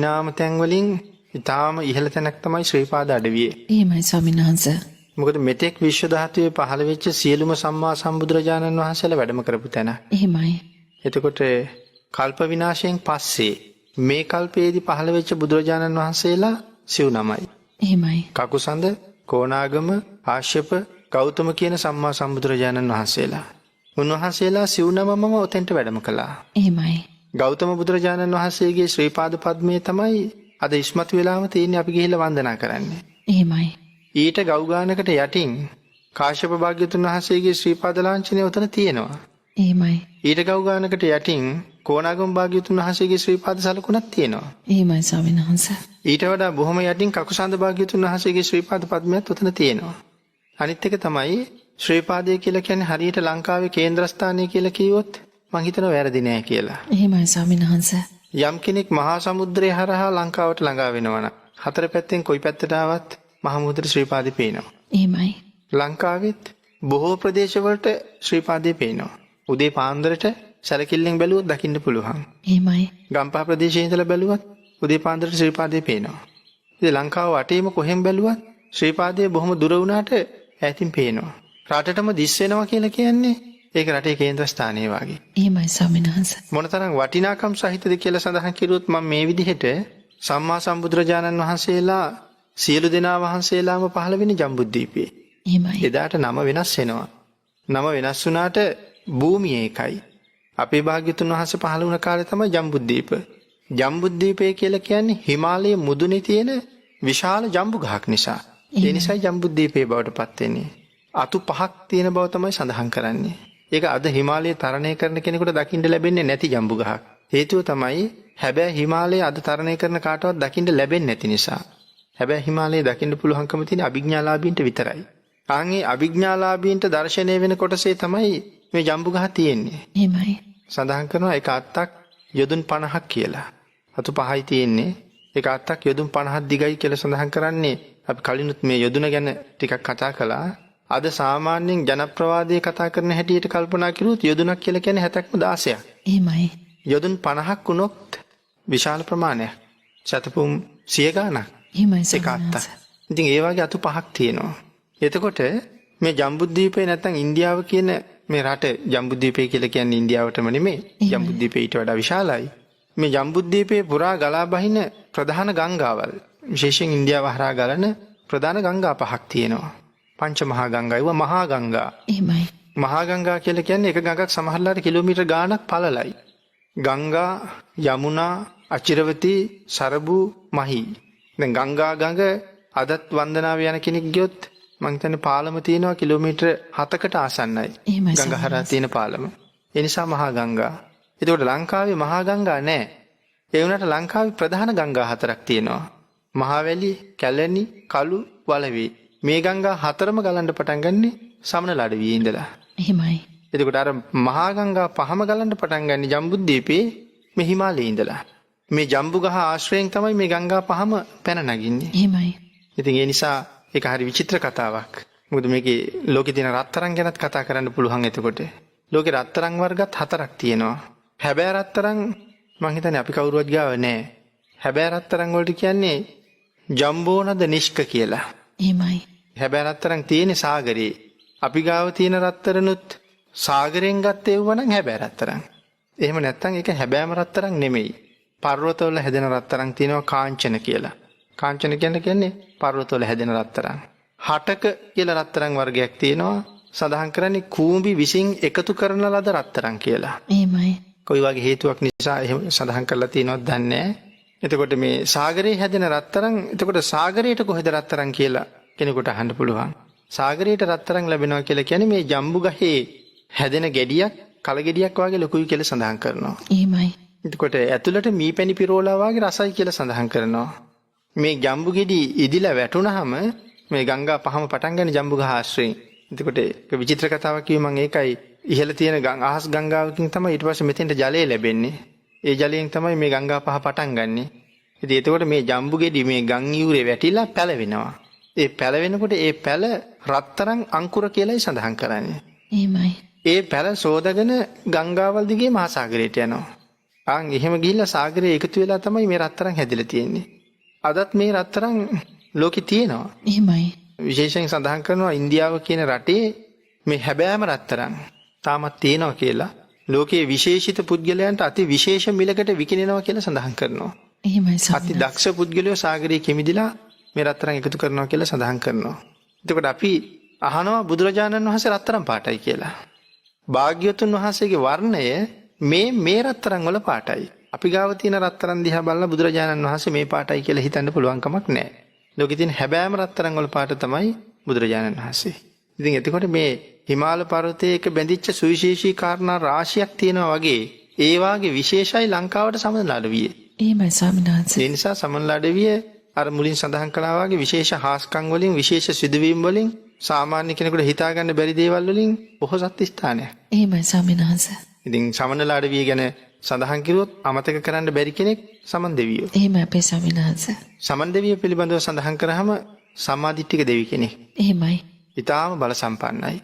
නාම තැන් වලින් ඊටාම ඉහළ තැනක් තමයි ශ්‍රී පාද අඩවිය. එහෙමයි ස්වාමීන් වහන්සේ. මොකද මෙතෙක් විශ්ව ධාතුවේ පහළ වෙච්ච සියලුම සම්මා සම්බුදුරජාණන් වහන්සේලා වැඩම කරපු තැන. එහෙමයි. එතකොට කල්ප විනාශයෙන් පස්සේ මේ කල්පයේදී පහළ වෙච්ච බුදුරජාණන් වහන්සේලා සිව් නමයි. එහෙමයි. කකුසඳ, කොණාගම, ආශ්‍යප, ගෞතම කියන සම්මා සම්බුදුරජාණන් වහන්සේලා. උන්වහන්සේලා සිව් නමම ඔතෙන්ට වැඩම කළා. එහෙමයි. ගෞතම බුදුරජාණන් වහන්සේගේ ශ්‍රී පාද පද්මයේ තමයි අද ඉස්මතු වෙලාම තියෙන්නේ අපි ගිහිල්ලා වන්දනා කරන්නේ. එහෙමයි. ඊට ගෞගානකට යටින් කාශ්‍යප භාග්‍යතුන් වහන්සේගේ ශ්‍රී පාද ලාංඡනය උතන තියෙනවා. එහෙමයි. ඊට ගෞගානකට යටින් කොණාගම භාග්‍යතුන් වහන්සේගේ ශ්‍රී පාද සලකුණක් තියෙනවා. එහෙමයි ස්වාමීන් වහන්සේ. ඊට වඩා බොහොම යටින් කකුසඳ භාග්‍යතුන් වහන්සේගේ ශ්‍රී පාද පද්මයත් උතන තියෙනවා. අනිත් එක තමයි ශ්‍රී පාදය කියලා කියන්නේ හරියට ලංකාවේ කේන්ද්‍රස්ථානය කියලා කිව්වොත් මං හිතනවා වැරදි නෑ කියලා. එහෙමයි ස්වාමීන් වහන්සේ. යම් කෙනෙක් මහා සමුද්‍රය හරහා ලංකාවට ළඟා වෙනවා නම් හතර පැත්තෙන් කොයි පැත්තට ආවත් මහා මුහුදට ශ්‍රී පාදේ පේනවා. එහෙමයි. ලංකාවෙත් බොහෝ ප්‍රදේශවලට ශ්‍රී පාදේ පේනවා. උදේ පාන්දරට සැලකිල්ලෙන් බැලුවොත් දකින්න පුළුවන්. එහෙමයි. ගම්පහ ප්‍රදේශයේ ඉඳලා බැලුවත් උදේ පාන්දරට ශ්‍රී පාදේ පේනවා. ඉතින් ලංකාව වටේම කොහෙන් බැලුවත් ශ්‍රී පාදේ බොහොම දුර වුණාට ඈතින් පේනවා. රටටම දිස් වෙනවා කියලා කියන්නේ ඒක රටේ කේන්ද්‍රස්ථානයේ වගේ. එහෙමයි ස්වාමීන් වහන්සේ. මොනතරම් වටිනාකම් සහිතද කියලා සඳහන් කිරුවොත් මම මේ විදිහට සම්මා සම්බුදුරජාණන් වහන්සේලා සියලු දෙනා වහන්සේලාම පහළ වෙන්නේ ජම්බුද්දීපේ. එහෙමයි. එදාට නම වෙනස් වෙනවා. නම වෙනස් වුණාට භූමිය ඒකයි. අපේ භාග්‍යතුන් වහන්සේ පහළ වුණ කාලේ තමයි ජම්බුද්දීප. ජම්බුද්දීපය කියලා කියන්නේ හිමාලයේ මුදුනේ තියෙන විශාල ජම්බු ගහක් නිසා. ඒ නිසායි ජම්බුද්දීපේ බවට පත් වෙන්නේ. අතු පහක් තියෙන බව තමයි සඳහන් කරන්නේ. ඒක අද හිමාලයේ තරණය කරන කෙනෙකුට දකින්න ලැබෙන්නේ නැති ජම්බු ගහක්. හේතුව තමයි හැබැයි හිමාලයේ අද තරණය කරන කාටවත් දකින්න ලැබෙන්නේ නැති නිසා. හැබැයි හිමාලයේ දකින්න පුළුවන්කම තියෙන අභිඥාලාභීන්ට විතරයි. ආන්ගේ අභිඥාලාභීන්ට දර්ශනය වෙන කොටසේ තමයි මේ ජම්බු ගහ තියෙන්නේ. එහෙමයි. සඳහන් කරනවා ඒක අත්තක් යොදුන් 50ක් කියලා. අතු පහයි තියෙන්නේ. ඒක අත්තක් යොදුන් 50ක් දිගයි කියලා සඳහන් කරන්නේ. අපි කලිනුත් මේ යොදුන ගැන ටිකක් කතා කළා. අද සාමාන්‍යයෙන් ජනප්‍රවාදයේ කතා කරන හැටියට කල්පනා කරුවොත් යොදුනක් කියලා කියන්නේ 70ක්ම 16ක්. එහෙමයි. යොදුන් 50ක් වුණොත් විශාල ප්‍රමාණයක්. සතපුම් 100 ගාණක්. එහෙමයි ඒක ස්වාමීන් අත්ත. වහන්සේ. ඉතින් ඒ වගේ අතු පහක් තියෙනවා. එතකොට මේ ජම්බුද්දීපේ නැත්තම් ඉන්දියාව කියන මේ රට ජම්බුද්දීපේ කියලා කියන්නේ ඉන්දියාවටම නෙමෙයි. ජම්බුද්දීපේ ඊට වඩා විශාලයි. මේ ජම්බුද්දීපේ පුරා ගලා බහින ප්‍රධාන ගංගාවල් විශේෂයෙන් ඉන්දියාව හරහා ගලන ප්‍රධාන ගංගා පහක් තියෙනවා. පංච මහා ගංගා ඒවා මහා ගංගා. එහෙමයි. මහා ගංගා කියලා කියන්නේ එක ගඟක් සමහරලාට කිලෝමීටර් ගාණක් පළලයි. ගංගා, යමුනා, අචිරවතී, සරබු, මහී. දැන් ගංගා ගඟ අදත් වන්දනාව යන කෙනෙක් ගියොත් මං හිතන්නේ පාලම තියෙනවා කිලෝමීටර් 7කට ආසන්නයි. එහෙමයි ගඟ හරහා තියෙන පාලම. ඒ නිසා මහා ගංගා. ඒකට ලංකාවේ මහා ගංගා නැහැ. ඒ වුණාට ලංකාවේ ප්‍රධාන ගංගා හතරක් තියෙනවා. මහවැලි, කැලණි, කළු, වලවි. මේ ගංගා හතරම ගලන්න පටන් ගන්නෙ සමනල අඩවියේ ඉඳලා. එහෙමයි. එතකොට අර මහා ගංගා පහම ගලන්න පටන් ගන්නේ ජම්බුද්දීපේ මේ හිමාලයේ ඉඳලා. මේ ජම්බු ගහ ආශ්‍රයෙන් තමයි මේ ගංගා පහම පැන නගින්නේ. එහෙමයි. ඉතින් ඒ නිසා ඒක හරි විචිත්‍ර කතාවක්. මොකද මේකේ ලෝකේ තියෙන රත්තරන් ගැනත් කතා කරන්න පුළුවන් එතකොට. ලෝකේ රත්තරන් වර්ගත් 4ක් තියෙනවා. හැබෑ රත්තරන් මං හිතන්නේ අපි කවුරුවත් ගාව නැහැ. හැබෑ රත්තරන් වලට කියන්නේ ජම්බෝනද නිෂ්ක කියලා. එහෙමයි. හැබෑ රත්තරන් තියෙන්නේ සාගරේ. අපි ගාව තියෙන රත්තරනුත් සාගරයෙන් ගත්තේ වුණා නම් හැබෑ රත්තරන්. එහෙම නැත්නම් ඒක හැබෑම රත්තරන් නෙමෙයි. පර්වතවල හැදෙන රත්තරන් තියෙනවා කාංචන කියලා. කාංචන කියන්නේ පර්වතවල හැදෙන රත්තරන්. හටක කියලා රත්තරන් වර්ගයක් තියෙනවා. සඳහන් කරන්නේ කූඹි විසින් එකතු කරන ලද රත්තරන් කියලා. එහෙමයි. කොයි වගේ හේතුවක් නිසා එහෙම සඳහන් කරලා තියෙනවද දන්නේ නැහැ. එතකොට මේ සාගරේ හැදෙන රත්තරන් එතකොට සාගරයට කොහෙද රත්තරන් කියලා කෙනෙකුට අහන්න පුළුවන්. සාගරයට රත්තරන් ලැබෙනවා කියලා කියන්නේ මේ ජම්බු ගහේ හැදෙන ගෙඩියක් කල ගෙඩියක් වගේ ලොකුයි කියලා සඳහන් කරනවා. එහෙමයි. එතකොට ඇතුළට මීපැණි පිරෝලා වගේ රසයි කියලා සඳහන් කරනවා. මේ ජම්බු ගෙඩි ඉදිලා වැටුනහම මේ ගංගා පහම පටන් ගන්න ජම්බු ගහ ආශ්‍රයෙන්. එතකොට ඒක විචිත්‍ර කතාවක් කිව්ව මම ඒකයි ඉහළ තියෙන අහස් ගංගාවකින් තමයි ඊට පස්සේ මෙතෙන්ට ජලය ලැබෙන්නේ. ඒ ජලයෙන් තමයි මේ ගංගා පහ පටන් ගන්නෙ. ඉතින් එතකොට මේ ජම්බු ගෙඩි මේ ගම් යූරේ වැටිලා පැලවෙනවා. ඒ පැලවෙනකොට ඒ පැල රත්තරන් අංකුර කියලායි සඳහන් කරන්නේ. එහෙමයි. ඒ පැල සෝදගෙන ගංගාවල් දිගේ මහා සාගරයට යනවා. එහෙම ගිහිල්ලා සාගරයේ එකතු වෙලා තමයි මේ රත්තරන් හැදිලා තියෙන්නේ. අදත් මේ රත්තරන් ලෝකේ තියෙනවා. එහෙමයි. විශේෂයෙන් සඳහන් කරනවා ඉන්දියාව කියන රටේ මේ හැබෑම රත්තරන් තාමත් තියෙනවා කියලා. ලෝකයේ විශේෂිත පුද්ගලයන්ට අති විශේෂ මිලකට විකිණෙනවා කියලා සඳහන් කරනවා. එහෙමයි අති ස්වාමීන් වහන්සේ. දක්ෂ පුද්ගලයෝ සාගරයේ කෙමිදිලා මේ රත්තරන් එකතු කරනවා කියලා සඳහන් කරනවා. එතකොට අපි අහනවා බුදුරජාණන් වහන්සේ රත්තරන් පාටයි කියලා. භාග්‍යවතුන් වහන්සේගේ වර්ණය මේ රත්තරන් වල පාටයි. අපි ගාව තියෙන රත්තරන් දිහා බලලා බුදුරජාණන් වහන්සේ මේ පාටයි කියලා හිතන්න පුළුවන් කමක් නැහැ. ලෝකේ තියෙන හැබෑම රත්තරන් වල පාට තමයි බුදුරජාණන් වහන්සේ. ඉතින් එතකොට මේ හිමාල පර්වතයක බැඳිච්ච සුවිශේෂී කාරණා රාශියක් තියෙනවා වගේ ඒ වාගේ විශේෂයි ලංකාවට සමනලඩවිය. එහෙමයි ස්වාමීන් වහන්සේ. ඒ නිසා සමනලඩවිය අර මුලින් සඳහන් කළා වගේ විශේෂ හාස්කම් වලින් විශේෂ සිදුවීම් වලින් සාමාන්‍ය කෙනෙකුට හිතා ගන්න බැරි දේවල් වලින් පොහොසත් ස්ථානයක්. එහෙමයි ස්වාමීන් වහන්සේ. ඉතින් සමනලඩවිය ගැන සඳහන් කිරුවොත් අමතක කරන්න බැරි කෙනෙක් සමන් දෙවියෝ. එහෙමයි අපේ ස්වාමීන් වහන්සේ. සමන් දෙවිය පිළිබඳව සඳහන් කරාම සම්මාදිට්ඨික දෙවි කෙනෙක්. එහෙමයි. ඊටාම බල සම්පන්නයි.